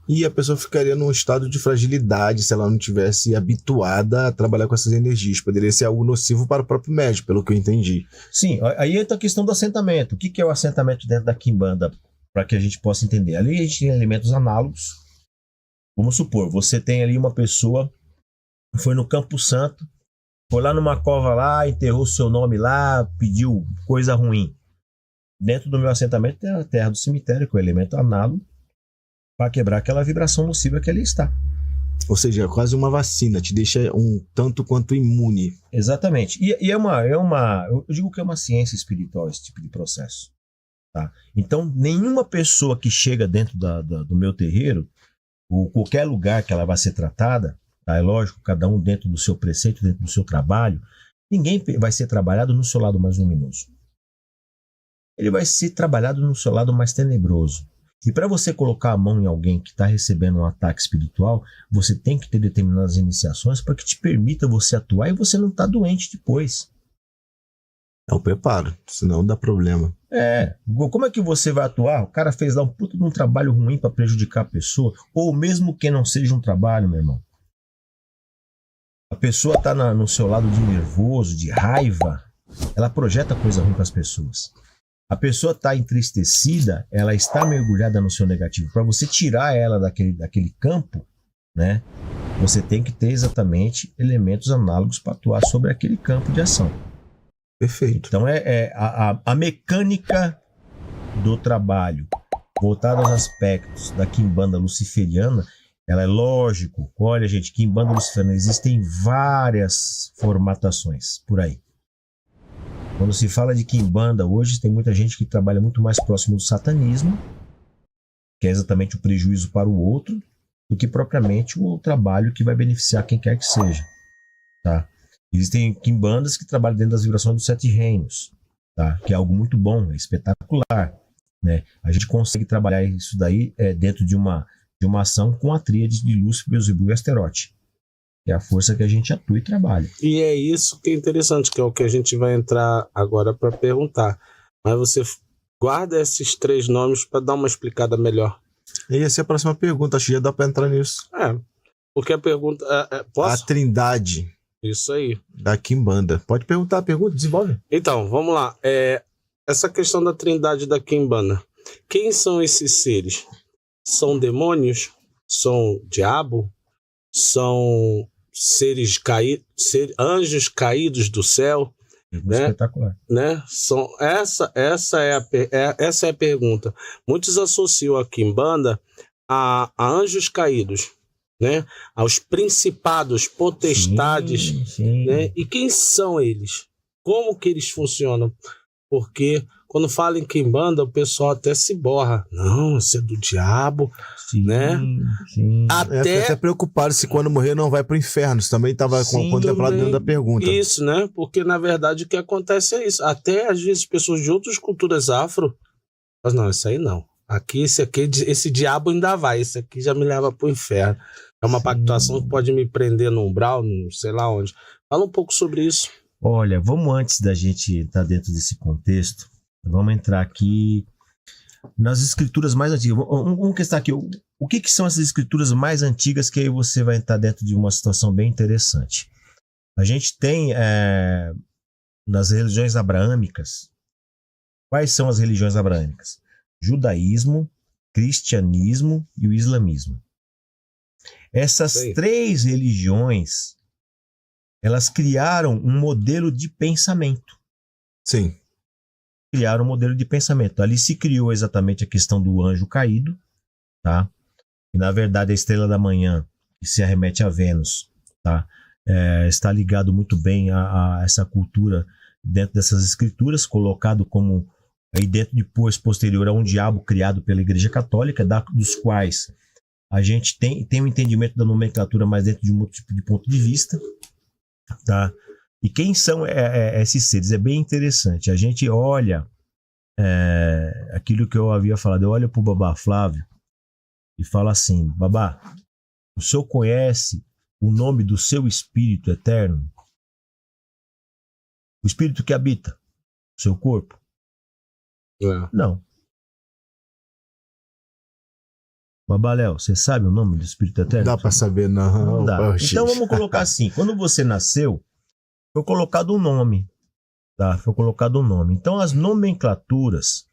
E a pessoa ficaria num estado de fragilidade se ela não tivesse habituada a trabalhar com essas energias. Poderia ser algo nocivo para o próprio médium, pelo que eu entendi. Sim, aí entra a questão do assentamento. O que é o assentamento dentro da Quimbanda, para que a gente possa entender? Ali a gente tem elementos análogos. Vamos supor, você tem ali uma pessoa que foi no Campo Santo, foi lá numa cova lá, enterrou seu nome lá, pediu coisa ruim. Dentro do meu assentamento tem a terra do cemitério, que é o elemento análogo, para quebrar aquela vibração nociva que ali está. Ou seja, é quase uma vacina, te deixa um tanto quanto imune. Exatamente. E eu digo que é uma ciência espiritual esse tipo de processo. Tá? Então, nenhuma pessoa que chega dentro do meu terreiro, ou qualquer lugar que ela vai ser tratada, tá? É lógico, cada um dentro do seu preceito, dentro do seu trabalho, ninguém vai ser trabalhado no seu lado mais luminoso. Ele vai ser trabalhado no seu lado mais tenebroso. E para você colocar a mão em alguém que está recebendo um ataque espiritual, você tem que ter determinadas iniciações para que te permita você atuar e você não tá doente depois. É o preparo, senão dá problema. Como é que você vai atuar? O cara fez lá um puto de um trabalho ruim para prejudicar a pessoa, ou mesmo que não seja um trabalho, meu irmão. A pessoa tá no seu lado de nervoso, de raiva, ela projeta coisa ruim para as pessoas. A pessoa está entristecida, ela está mergulhada no seu negativo. Para você tirar ela daquele campo, né, você tem que ter exatamente elementos análogos para atuar sobre aquele campo de ação. Perfeito. Então a mecânica do trabalho, voltada aos aspectos da Quimbanda luciferiana, ela é lógico. Olha, gente, Quimbanda luciferiana, existem várias formatações por aí. Quando se fala de Quimbanda hoje, tem muita gente que trabalha muito mais próximo do satanismo, que é exatamente o prejuízo para o outro, do que propriamente o trabalho que vai beneficiar quem quer que seja. Tá? Existem Quimbandas que trabalham dentro das vibrações dos 7 reinos, tá? Que é algo muito bom, é espetacular. Né? A gente consegue trabalhar isso daí dentro de uma ação com a tríade de Lúcifer, Beelzebub e Asterote. É a força que a gente atua e trabalha. E é isso que é interessante, que é o que a gente vai entrar agora para perguntar. Mas você guarda esses 3 nomes para dar uma explicada melhor. E essa é a próxima pergunta, acho que já dá para entrar nisso. Porque a pergunta... posso? A trindade. Isso aí. Da Quimbanda. Pode perguntar, pergunta, desenvolve. Então, vamos lá. Essa questão da trindade da Quimbanda. Quem são esses seres? São demônios? São diabo? São seres caídos, anjos caídos do céu, né? Espetacular. Né? Essa é a pergunta. Muitos associam a Quimbanda a anjos caídos, né? Aos principados, potestades, sim. né? E quem são eles? Como que eles funcionam? Porque quando fala em Quimbanda, o pessoal até se borra. Não, isso é do diabo, sim, né? Sim. Até preocupado se quando morrer não vai pro inferno. Isso também estava contemplado dentro da pergunta. Isso, né? Porque na verdade o que acontece é isso. Até às vezes pessoas de outras culturas afro, mas não, isso aí não. Esse diabo ainda vai, esse aqui já me leva pro inferno. É uma pactuação que pode me prender no umbral, não sei lá onde. Fala um pouco sobre isso. Olha, vamos antes da gente estar dentro desse contexto, vamos entrar aqui nas escrituras mais antigas. Vamos questão aqui, o que são essas escrituras mais antigas, que aí você vai entrar dentro de uma situação bem interessante. A gente tem nas religiões abraâmicas, quais são as religiões abraâmicas? Judaísmo, cristianismo e o islamismo. Essas 3 religiões, elas criaram um modelo de pensamento. Sim. Criaram um modelo de pensamento. Ali se criou exatamente a questão do anjo caído, tá? E na verdade a estrela da manhã, que se arremete a Vênus, tá? Está ligado muito bem a essa cultura dentro dessas escrituras, colocado como aí dentro depois posterior a um diabo criado pela Igreja Católica, dos quais a gente tem um entendimento da nomenclatura mais dentro de um outro tipo de ponto de vista, tá? E quem são esses seres? É bem interessante. A gente olha aquilo que eu havia falado. Eu olho para o Babá Flávio e falo assim: Babá, o senhor conhece o nome do seu espírito eterno? O espírito que habita o seu corpo? Não. Babaléu, você sabe o nome do Espírito Eterno? Dá pra saber, não. Não dá. Oxi. Então vamos colocar assim, quando você nasceu, foi colocado um nome, tá? Foi colocado um nome. Então as nomenclaturas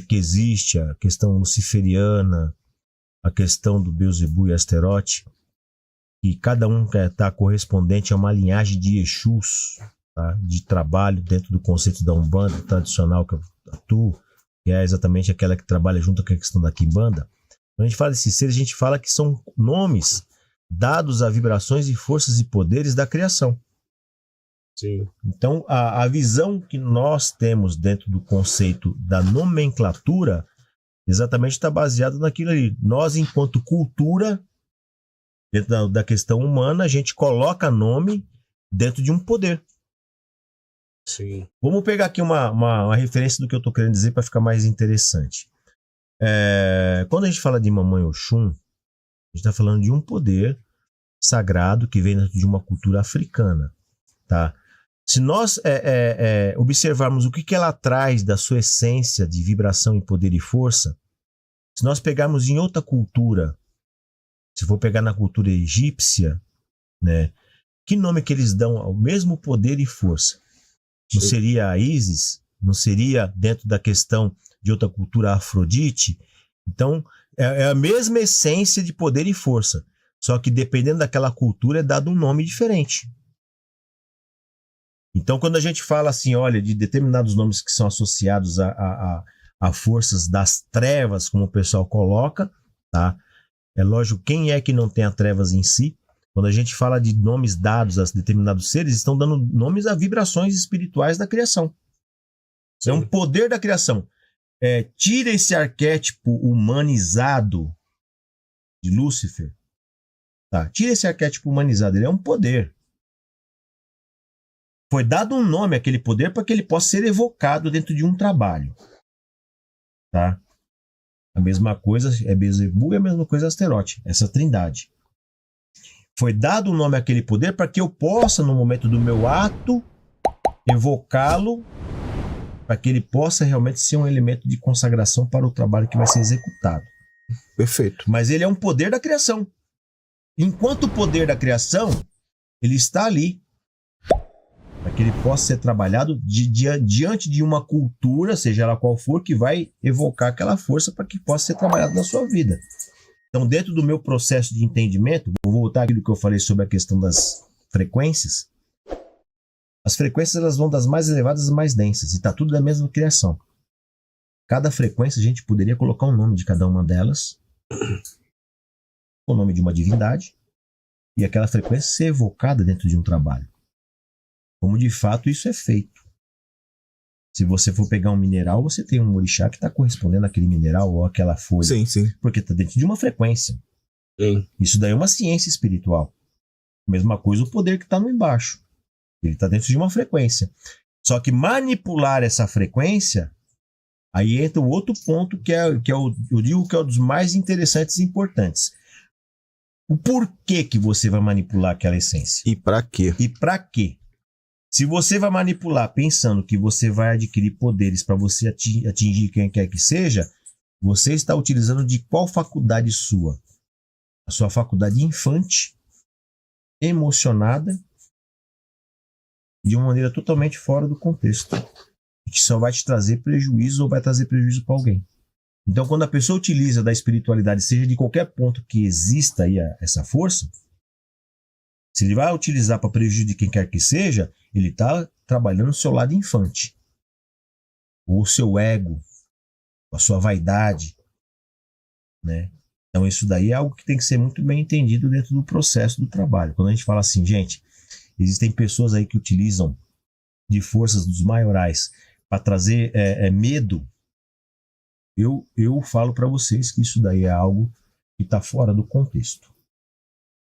que existe, a questão luciferiana, a questão do Beelzebub e Asterote, que cada um está correspondente a uma linhagem de Exus, tá? De trabalho dentro do conceito da Umbanda tradicional que eu atuo, que é exatamente aquela que trabalha junto com a questão da Quimbanda. Quando a gente fala desses seres, a gente fala que são nomes dados a vibrações e forças e poderes da criação. Sim. Então, a visão que nós temos dentro do conceito da nomenclatura exatamente está baseada naquilo ali. Nós, enquanto cultura, dentro da questão humana, a gente coloca nome dentro de um poder. Sim. Vamos pegar aqui uma referência do que eu estou querendo dizer para ficar mais interessante. Quando a gente fala de Mamãe Oxum, a gente está falando de um poder sagrado que vem dentro de uma cultura africana, tá? Se nós observarmos o que ela traz da sua essência de vibração e poder e força, se nós pegarmos em outra cultura, se for pegar na cultura egípcia, né, que nome que eles dão ao mesmo poder e força? Não seria a Ísis? Não seria dentro da questão de outra cultura Afrodite? Então, é a mesma essência de poder e força, só que dependendo daquela cultura é dado um nome diferente. Então, quando a gente fala assim, olha, de determinados nomes que são associados a forças das trevas, como o pessoal coloca, tá? É lógico, quem é que não tem as trevas em si? Quando a gente fala de nomes dados a determinados seres, estão dando nomes a vibrações espirituais da criação. Sim. É um poder da criação. Tira esse arquétipo humanizado de Lúcifer. Tá? Tira esse arquétipo humanizado, ele é um poder. Foi dado um nome àquele poder para que ele possa ser evocado dentro de um trabalho. Tá? A mesma coisa é Beelzebub e a mesma coisa é Asterote, essa trindade. Foi dado um nome àquele poder para que eu possa, no momento do meu ato, evocá-lo, para que ele possa realmente ser um elemento de consagração para o trabalho que vai ser executado. Perfeito. Mas ele é um poder da criação. Enquanto o poder da criação, ele está ali, para que ele possa ser trabalhado diante de uma cultura, seja ela qual for, que vai evocar aquela força para que possa ser trabalhado na sua vida. Então, dentro do meu processo de entendimento, vou voltar aquilo que eu falei sobre a questão das frequências. As frequências elas vão das mais elevadas às mais densas, e está tudo da mesma criação. Cada frequência a gente poderia colocar um nome de cada uma delas, o nome de uma divindade, e aquela frequência ser evocada dentro de um trabalho. Como de fato isso é feito. Se você for pegar um mineral, você tem um orixá que está correspondendo àquele mineral ou àquela folha. Sim, sim. Porque está dentro de uma frequência. Sim. Isso daí é uma ciência espiritual. Mesma coisa o poder que está no embaixo. Ele está dentro de uma frequência. Só que manipular essa frequência, aí entra o outro ponto eu digo que é um dos mais interessantes e importantes. O porquê que você vai manipular aquela essência? E para quê? E para quê? Se você vai manipular pensando que você vai adquirir poderes para você atingir quem quer que seja, você está utilizando de qual faculdade sua? A sua faculdade infante, emocionada, de uma maneira totalmente fora do contexto, que só vai te trazer prejuízo ou vai trazer prejuízo para alguém. Então, quando a pessoa utiliza da espiritualidade, seja de qualquer ponto que exista aí essa força, se ele vai utilizar para prejuízo de quem quer que seja, ele está trabalhando o seu lado infante. Ou o seu ego, a sua vaidade. Né? Então isso daí é algo que tem que ser muito bem entendido dentro do processo do trabalho. Quando a gente fala assim, gente, existem pessoas aí que utilizam de forças dos maiorais para trazer medo. Eu falo para vocês que isso daí é algo que está fora do contexto.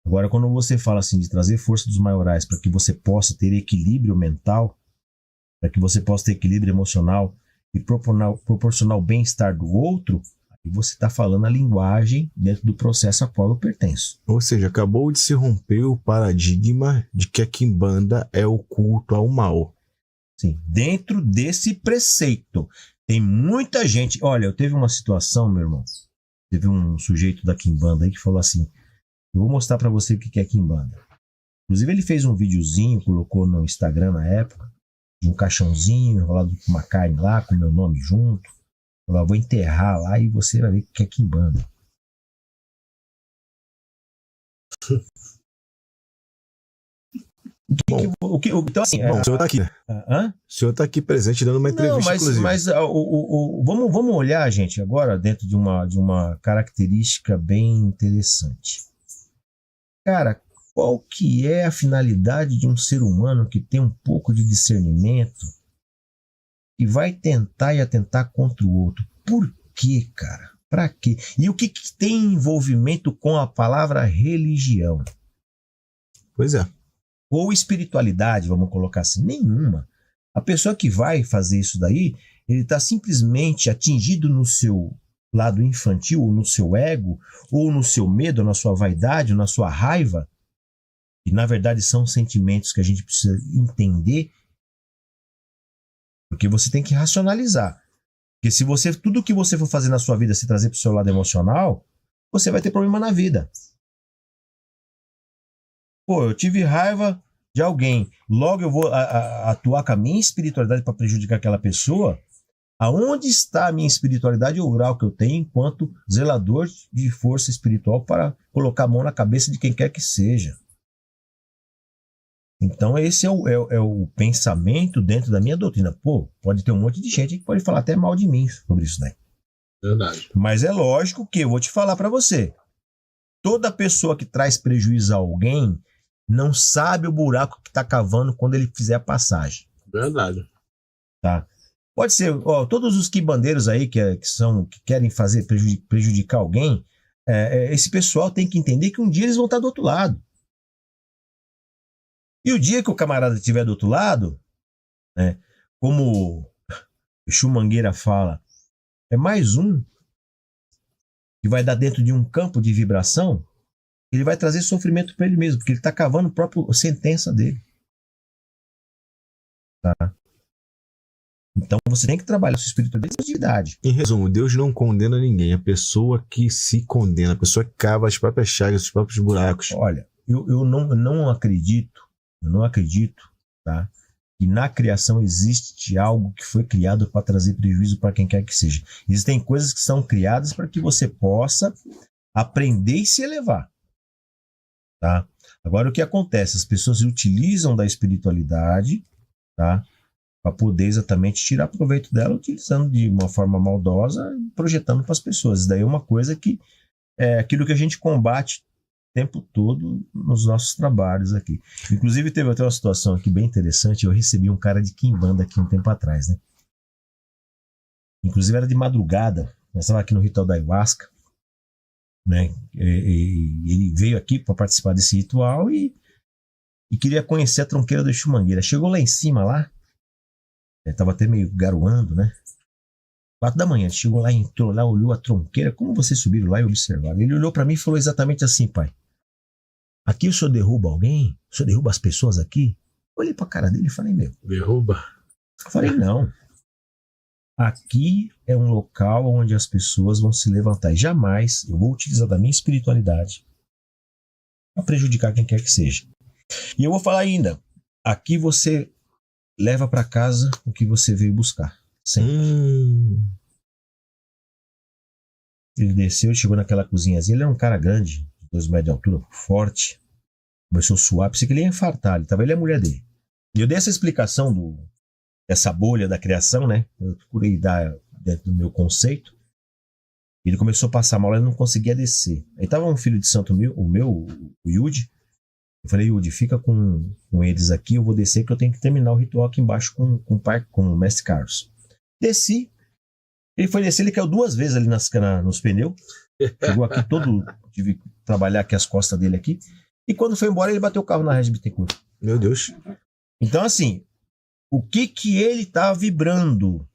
Agora, quando você fala assim de trazer força dos maiorais para que você possa ter equilíbrio mental, para que você possa ter equilíbrio emocional e proporcionar o bem-estar do outro, aí você está falando a linguagem dentro do processo a qual eu pertenço. Ou seja, acabou de se romper o paradigma de que a Quimbanda é o culto ao mal. Sim, dentro desse preceito. Tem muita gente... Olha, eu teve uma situação, meu irmão, Teve um sujeito da Quimbanda aí que falou assim: eu vou mostrar pra você o que é Quimbanda. Inclusive ele fez um videozinho, colocou no Instagram na época, de um caixãozinho enrolado com uma carne lá, com meu nome junto. Falou: vou enterrar lá e você vai ver o que é Quimbanda. Então assim, Bom, o senhor tá aqui, né? hã? O senhor tá aqui presente dando uma entrevista, Não, inclusive. mas vamos olhar, gente, agora dentro de uma característica bem interessante. Cara, qual que é a finalidade de um ser humano que tem um pouco de discernimento e vai tentar e atentar contra o outro? Por quê, cara? Pra quê? E o que tem envolvimento com a palavra religião? Pois é. Ou espiritualidade, vamos colocar assim? Nenhuma. A pessoa que vai fazer isso daí, ele está simplesmente atingido no seu lado infantil, ou no seu ego, ou no seu medo, ou na sua vaidade, ou na sua raiva, que na verdade são sentimentos que a gente precisa entender, porque você tem que racionalizar. Porque se você, tudo que você for fazer na sua vida se trazer para o seu lado emocional, você vai ter problema na vida. Pô, eu tive raiva de alguém, logo eu vou atuar com a minha espiritualidade para prejudicar aquela pessoa. Aonde está a minha espiritualidade oral que eu tenho enquanto zelador de força espiritual para colocar a mão na cabeça de quem quer que seja? Então esse é o pensamento dentro da minha doutrina. Pô, pode ter um monte de gente que pode falar até mal de mim sobre isso daí. Verdade. Mas é lógico que eu vou te falar para você. Toda pessoa que traz prejuízo a alguém não sabe o buraco que está cavando quando ele fizer a passagem. Verdade. Tá? Pode ser, ó, todos os quibandeiros aí que querem fazer prejudicar alguém, esse pessoal tem que entender que um dia eles vão estar do outro lado. E o dia que o camarada estiver do outro lado, né, como o Chumangueira fala, é mais um que vai dar dentro de um campo de vibração, ele vai trazer sofrimento para ele mesmo, porque ele está cavando a própria sentença dele. Tá? Então você tem que trabalhar sua espiritualidade. Em resumo, Deus não condena ninguém. A pessoa que se condena, a pessoa que cava as próprias chagas, os próprios buracos. Olha, eu não acredito, tá, que na criação existe algo que foi criado para trazer prejuízo para quem quer que seja. Existem coisas que são criadas para que você possa aprender e se elevar. Tá? Agora o que acontece? As pessoas se utilizam da espiritualidade, tá, para poder exatamente tirar proveito dela, utilizando de uma forma maldosa e projetando para as pessoas. Isso daí é uma coisa que é aquilo que a gente combate o tempo todo nos nossos trabalhos aqui. Inclusive teve até uma situação aqui bem interessante. Eu recebi um cara de Quimbanda aqui um tempo atrás, né? Inclusive era de madrugada, nós estávamos aqui no ritual da Ayahuasca, né? Ele veio aqui para participar desse ritual e queria conhecer a tronqueira do Chumangueira. Chegou lá em cima, lá, estava até meio garoando, né? 4 da manhã, ele chegou lá, entrou lá, olhou a tronqueira. Como vocês subiram lá e observaram? Ele olhou para mim e falou exatamente assim: pai, aqui o senhor derruba alguém? O senhor derruba as pessoas aqui? Olhei para a cara dele e falei: meu, Derruba? eu falei: não. Aqui é um local onde as pessoas vão se levantar e jamais eu vou utilizar da minha espiritualidade para prejudicar quem quer que seja. E eu vou falar ainda, aqui você leva para casa o que você veio buscar. Sempre. Ele desceu, chegou naquela cozinhazinha, ele era um cara grande, 2 metros de altura, forte, começou a suar, pensei que ele ia infartar, ele e a mulher dele. E eu dei essa explicação dessa bolha da criação, né? Eu procurei dar dentro do meu conceito. Ele começou a passar mal, ele não conseguia descer. Aí tava um filho de santo meu, o Yudi. Eu falei: Yudi, fica com eles aqui, eu vou descer que eu tenho que terminar o ritual aqui embaixo com o mestre Carlos. Desci. Ele foi descer, ele caiu 2 vezes ali nos pneus. Chegou aqui todo, tive que trabalhar aqui as costas dele aqui. E quando foi embora, ele bateu o carro na Regis Bittencourt. Meu Deus. Então, assim, o que ele tá vibrando?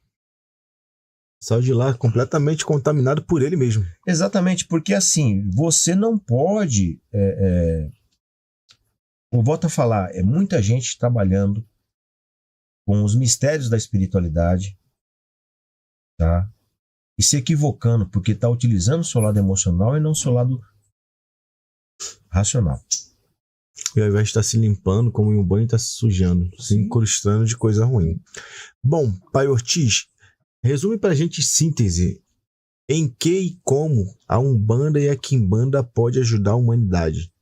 Saiu de lá completamente contaminado por ele mesmo. Exatamente, porque assim, você não pode... eu volto a falar, é muita gente trabalhando com os mistérios da espiritualidade, tá? e se equivocando, porque está utilizando o seu lado emocional e não o seu lado racional. E ao invés de estar se limpando, como em um banho, está se sujando, se incrustando de coisa ruim. Bom, Pai Ortiz, resume pra gente em síntese em que e como a Umbanda e a Quimbanda pode ajudar a humanidade.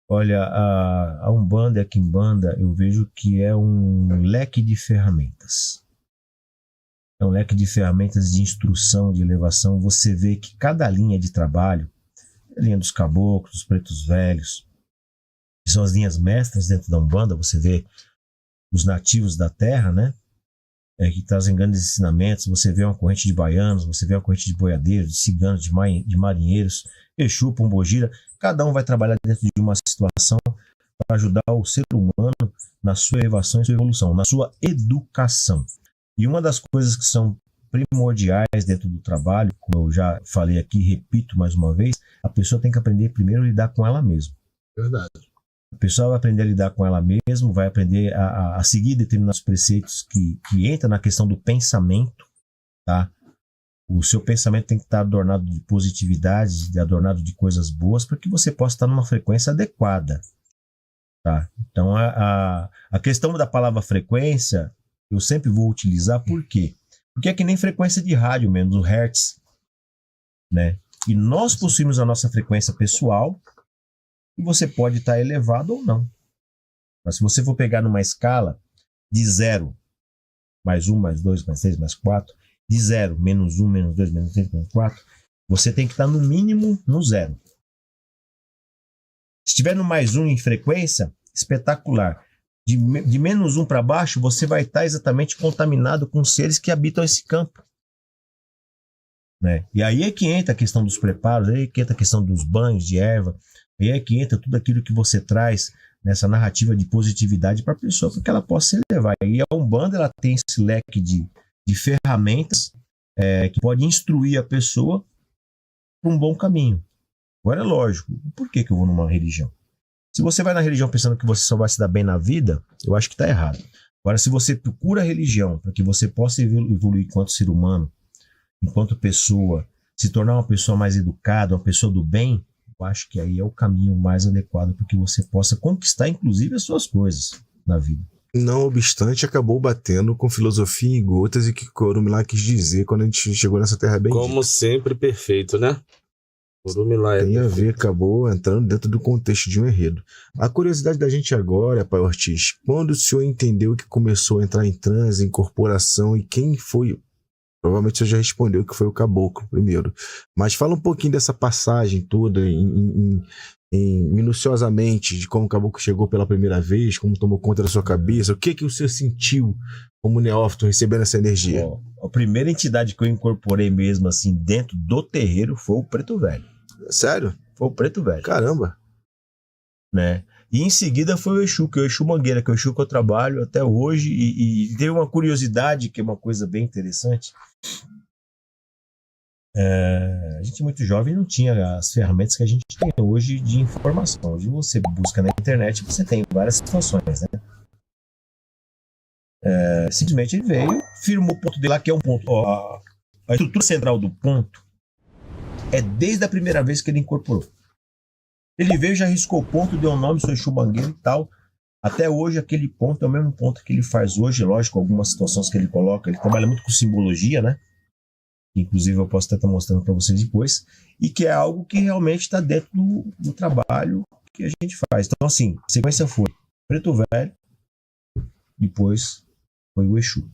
Olha, a Umbanda e a Quimbanda, eu vejo que é um leque de ferramentas. É um leque de ferramentas de instrução, de elevação. Você vê que cada linha de trabalho, a linha dos caboclos, dos pretos velhos, que são as linhas mestras dentro da Umbanda, você vê os nativos da terra, né? Que trazem grandes ensinamentos. Você vê uma corrente de baianos, você vê uma corrente de boiadeiros, de ciganos, de marinheiros, Exu, Pombogira. Cada um vai trabalhar dentro de uma situação para ajudar o ser humano na sua elevação e sua evolução, na sua educação. E uma das coisas que são primordiais dentro do trabalho, como eu já falei aqui, repito mais uma vez, a pessoa tem que aprender primeiro a lidar com ela mesma. Verdade. A pessoa vai aprender a lidar com ela mesma, vai aprender a seguir determinados preceitos que entram na questão do pensamento, tá? O seu pensamento tem que estar adornado de positividade, adornado de coisas boas, para que você possa estar numa frequência adequada, tá? Então, a questão da palavra frequência, eu sempre vou utilizar, por quê? Porque é que nem frequência de rádio mesmo, do Hertz, né? E nós possuímos a nossa frequência pessoal, e você pode estar elevado ou não. Mas se você for pegar numa escala de 0, mais 1, mais 2, mais 3, mais 4, de 0, menos 1, menos 2, menos 3, menos 4, você tem que estar no mínimo no 0. Se estiver no mais 1 em frequência, espetacular. De menos 1 para baixo, você vai estar exatamente contaminado com seres que habitam esse campo. Né? E aí é que entra a questão dos preparos, aí é que entra a questão dos banhos de erva, aí é que entra tudo aquilo que você traz nessa narrativa de positividade para a pessoa, para que ela possa se elevar. E a Umbanda, ela tem esse leque de ferramentas que pode instruir a pessoa para um bom caminho. Agora é lógico, por que eu vou numa religião? Se você vai na religião pensando que você só vai se dar bem na vida, eu acho que está errado. Agora, se você procura a religião para que você possa evoluir enquanto ser humano, enquanto pessoa, se tornar uma pessoa mais educada, uma pessoa do bem, eu acho que aí é o caminho mais adequado para que você possa conquistar, inclusive, as suas coisas na vida. Não obstante, acabou batendo com filosofia em gotas e que Orumilá quis dizer quando a gente chegou nessa terra bendita. Como sempre, perfeito, né? Orumilá tem a ver, acabou entrando dentro do contexto de um enredo. A curiosidade da gente agora, Pai Ortiz, quando o senhor entendeu que começou a entrar em transe, em corporação, e quem foi? Provavelmente você já respondeu que foi o caboclo primeiro. Mas fala um pouquinho dessa passagem toda, minuciosamente, de como o caboclo chegou pela primeira vez, como tomou conta da sua cabeça, o que o senhor sentiu como neófito recebendo essa energia? A primeira entidade que eu incorporei mesmo assim dentro do terreiro foi o Preto Velho. Sério? Foi o Preto Velho. Caramba! Né? E em seguida foi o Exu, que é o Exu Mangueira, que é o Exu que eu trabalho até hoje, e teve uma curiosidade, que é uma coisa bem interessante. A gente muito jovem não tinha as ferramentas que a gente tem hoje de informação. Hoje você busca na internet, você tem várias situações, né? Simplesmente ele veio, firmou o ponto dele lá, que é um ponto. A estrutura central do ponto é desde a primeira vez que ele incorporou. Ele veio, já riscou o ponto, deu o nome, seu Exu Mangueira e tal. Até hoje, aquele ponto é o mesmo ponto que ele faz hoje. Lógico, algumas situações que ele coloca. Ele trabalha muito com simbologia, né? Inclusive, eu posso até estar mostrando para vocês depois. E que é algo que realmente está dentro do trabalho que a gente faz. Então, assim, a sequência foi Preto Velho, depois foi o Exu.